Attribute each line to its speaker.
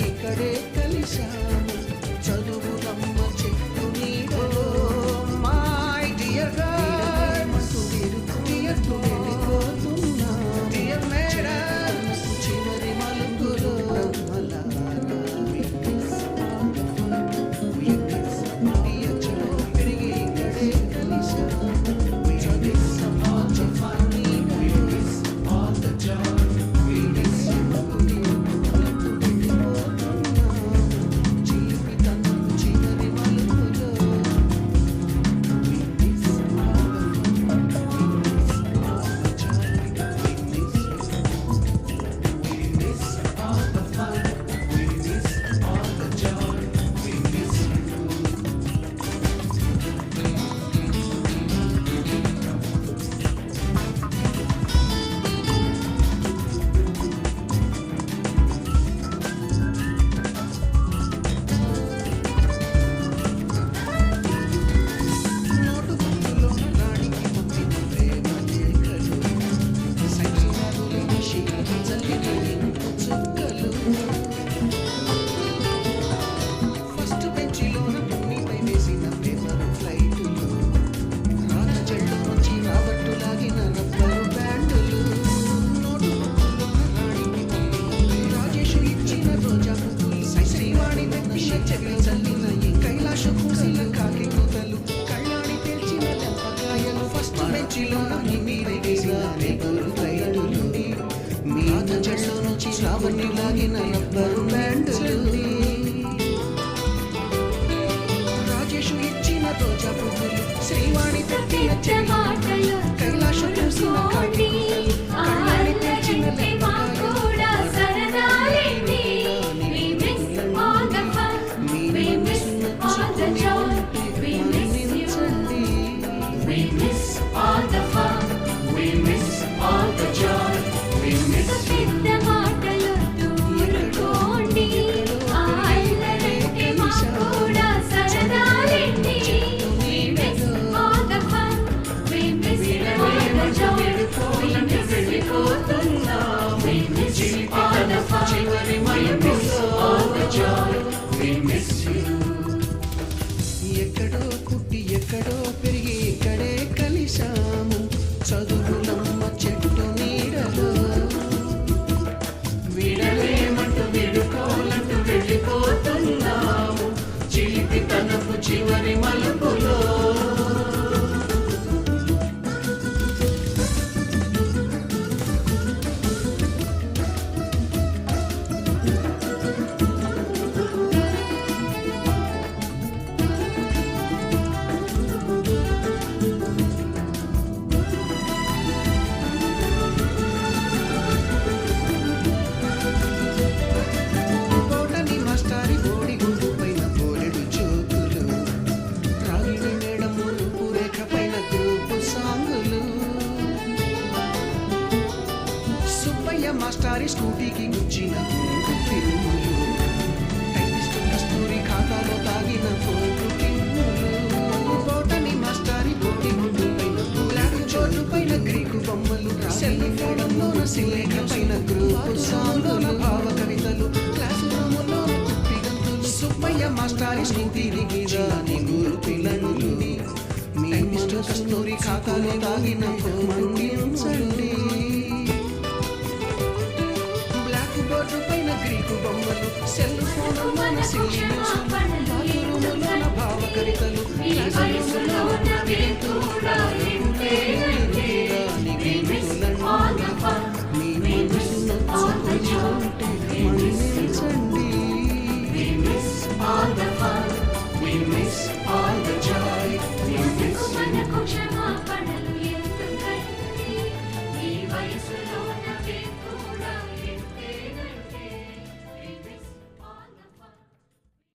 Speaker 1: ఇక్కడే కలిశాము చదువులమ్మ చెట్టు నీడలో మై డియర్ గర్ల్స్ డియర్ వెళ్ళిపోతున్నా డియర్ మేడమ్స్ చివరి మలుపులో పెరిగి ఇక్కడే కలిశాము శ్రావణి లాగిన రబ్బరు బ్యాండులు రాజేషు ఇచ్చిన రోజా పువ్వులు శ్రీవాణి తట్టిన చెమాటలు కైలాష చూసిన కాటి కళ్ళాడి తెచ్చిన కూడా సరదాలేంటి we miss all the fun we miss all the joy we miss you we miss all the fun we miss all the joy we miss you ఎక్కడో పుట్టి ఎక్కడో పెరిగి ఇక్కడే కలిశాము చదువులమ్మ చెట్టు నీడలో విడలేమంటూ విడుకోలంటూ వెళ్ళిపోతున్నాము చిలిపి తనపు చివరి మలుపులో మాస్టారి స్కూటీకి గుచ్చిన ఫిల్ములు టైపిస్ట్ కస్తూరి ఖాతాలో తాగిన ఫోకు కిన్నులు బోటని మాస్టారి బోడి గుడ్డు పైన బ్లాక్ చోటు పైన గ్రీకు బొమ్మలు సెల్ ఫోన్లోన సిలేఖ పైన గ్రూపు సాంగులు భావ కవితలు క్లాసు రూములోన కుప్పి గంతులు సుబ్బయ్య మాస్టారి స్కూటీని గీచిన నిగురు పిల్లలు మీ మనసు కస్తూరి ఖాతాలో తాగిన ఫోమండి పైన గ్రీకు బొమ్మలు సెల్ ఫోన్లోన సిల్లి న్యూస్లు భావ కవితలు